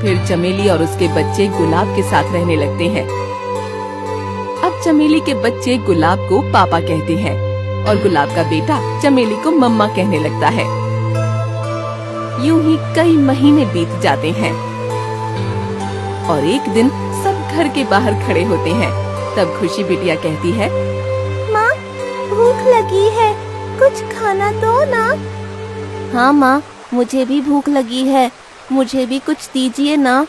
फिर चमेली और उसके बच्चे गुलाब के साथ रहने लगते हैं। अब चमेली के बच्चे गुलाब को पापा कहते हैं और गुलाब का बेटा चमेली को मम्मा कहने लगता है। यूं ही कई महीने बीत जाते हैं और एक दिन सब घर के बाहर खड़े होते हैं। तब खुशी बिटिया कहती है, माँ, भूख लगी है, कुछ खाना दो ना। हाँ माँ, मुझे भी भूख लगी है, मुझे भी कुछ दीजिए ना।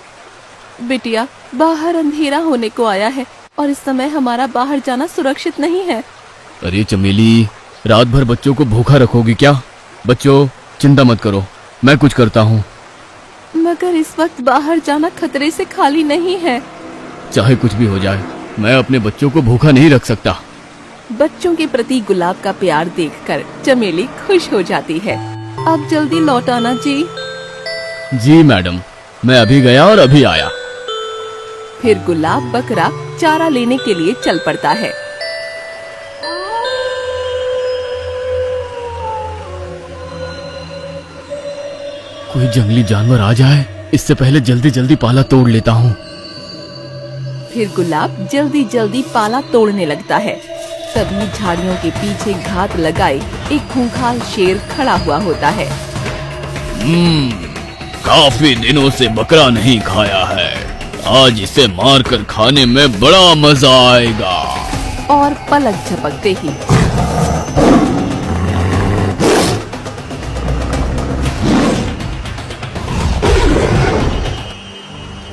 बिटिया, बाहर अंधेरा होने को आया है और इस समय हमारा बाहर जाना सुरक्षित नहीं है। अरे चमेली, रात भर बच्चों को भूखा रखोगी क्या? बच्चों, चिंता मत करो, मैं कुछ करता हूँ। मगर इस वक्त बाहर जाना खतरे से खाली नहीं है। चाहे कुछ भी हो जाए, मैं अपने बच्चों को भूखा नहीं रख सकता। बच्चों के प्रति गुलाब का प्यार देखकर चमेली खुश हो जाती है। आप जल्दी लौट आना जी। जी मैडम, मैं अभी गया और अभी आया। फिर गुलाब बकरा चारा लेने के लिए चल पड़ता है। कोई जंगली जानवर आ जाए, इससे पहले जल्दी जल्दी पाला तोड़ लेता हूँ। फिर गुलाब जल्दी जल्दी पाला तोड़ने लगता है। तभी झाड़ियों के पीछे घात लगाए एक खूंखार शेर खड़ा हुआ होता है। काफी दिनों से बकरा नहीं खाया है, आज इसे मारकर खाने में बड़ा मजा आएगा। और पलक झपकते ही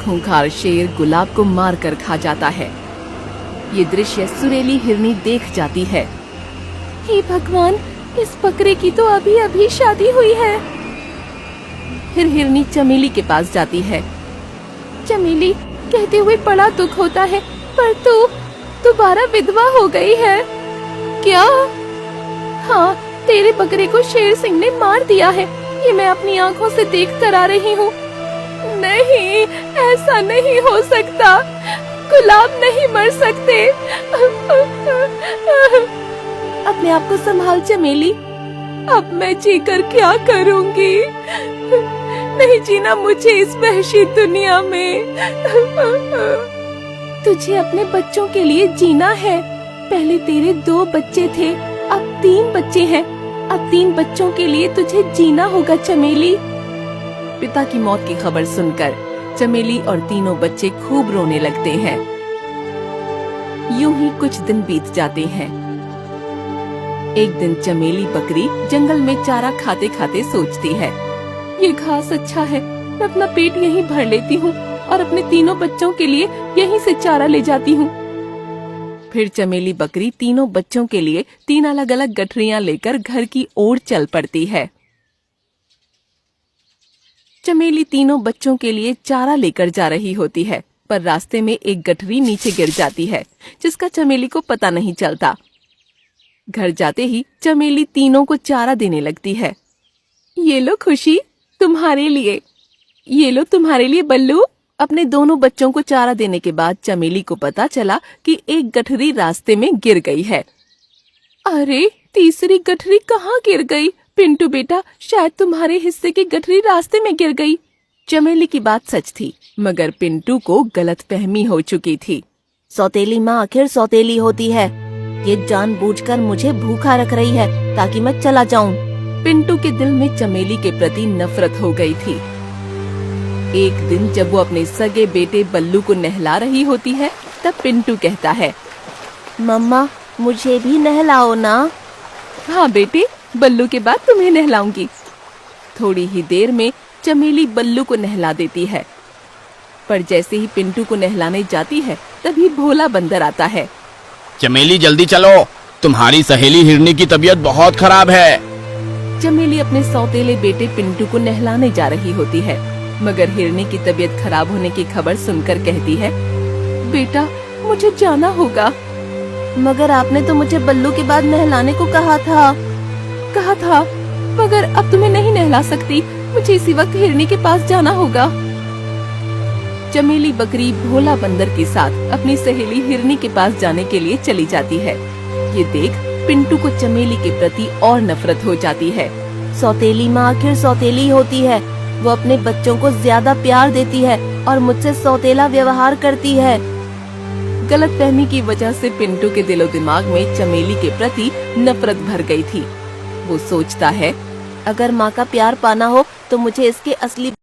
खूंखार शेर गुलाब को मारकर खा जाता है। ये दृश्य सुरीली हिरनी देख जाती है। हे भगवान, इस बकरे की तो अभी अभी शादी हुई है। फिर हिरनी चमेली के पास जाती है। चमेली, कहते हुए बड़ा दुख होता है, पर तू दोबारा विधवा हो गई है। क्या? हाँ, तेरे बकरे को शेर सिंह ने मार दिया है, ये मैं अपनी आँखों से देख कर आ रही हूँ। नहीं, ऐसा नहीं हो सकता, गुलाब नहीं मर सकते। अपने आप को संभाल चमेली। अब मैं जीकर क्या करूँगी? नहीं जीना मुझे इस वहशी दुनिया में। तुझे अपने बच्चों के लिए जीना है। पहले तेरे 2 बच्चे थे, अब 3 बच्चे हैं। अब 3 बच्चों के लिए तुझे जीना होगा चमेली। पिता की मौत की खबर सुनकर चमेली और तीनों बच्चे खूब रोने लगते हैं। यूं ही कुछ दिन बीत जाते हैं। एक दिन चमेली बकरी जंगल में चारा खाते खाते सोचती है, ये घास अच्छा है, मैं अपना पेट यहीं भर लेती हूँ और अपने तीनों बच्चों के लिए यहीं से चारा ले जाती हूँ। फिर चमेली बकरी तीनों बच्चों के लिए 3 अलग अलग गठरियाँ लेकर घर की ओर चल पड़ती है। चमेली तीनों बच्चों के लिए चारा लेकर जा रही होती है, पर रास्ते में एक गठरी नीचे गिर जाती है, जिसका चमेली को पता नहीं चलता। घर जाते ही चमेली तीनों को चारा देने लगती है। ये लो खुशी, तुम्हारे लिए। ये लो तुम्हारे लिए बल्लू। अपने दोनों बच्चों को चारा देने के बाद चमेली को पता चला कि एक गठरी रास्ते में गिर गई है। अरे, तीसरी गठरी कहाँ गिर गई? पिंटू बेटा, शायद तुम्हारे हिस्से की गठरी रास्ते में गिर गई। चमेली की बात सच थी, मगर पिंटू को गलतफहमी हो चुकी थी। सौतेली माँ आखिर सौतेली होती है, ये जानबूझकर मुझे भूखा रख रही है ताकि मैं चला जाऊं। पिंटू के दिल में चमेली के प्रति नफरत हो गई थी। एक दिन जब वो अपने सगे बेटे बल्लू को नहला रही होती है, तब पिंटू कहता है, मम्मा, मुझे भी नहलाओ ना। हाँ बेटे, बल्लू के बाद तुम्हें नहलाऊंगी। थोड़ी ही देर में चमेली बल्लू को नहला देती है, पर जैसे ही पिंटू को नहलाने जाती है, तभी भोला बंदर आता है। चमेली जल्दी चलो, तुम्हारी सहेली हिरनी की तबीयत बहुत खराब है। चमेली अपने सौतेले बेटे पिंटू को नहलाने जा रही होती है, मगर हिरनी की तबीयत खराब होने की खबर सुनकर कहती है, बेटा मुझे जाना होगा। मगर आपने तो मुझे बल्लू के बाद नहलाने को कहा था। मगर अब तुम्हें नहीं नहला सकती, मुझे इसी वक्त हिरनी के पास जाना होगा। चमेली बकरी भोला बंदर के साथ अपनी सहेली हिरनी के पास जाने के लिए चली जाती है। ये देख पिंटू को चमेली के प्रति और नफरत हो जाती है। सौतेली माँ आखिर सौतेली होती है, वो अपने बच्चों को ज्यादा प्यार देती है और मुझसे सौतेला व्यवहार करती है। गलतफहमी की वजह से पिंटू के दिलो दिमाग में चमेली के प्रति नफरत भर गई थी। वो सोचता है, अगर माँ का प्यार पाना हो तो मुझे इसके असली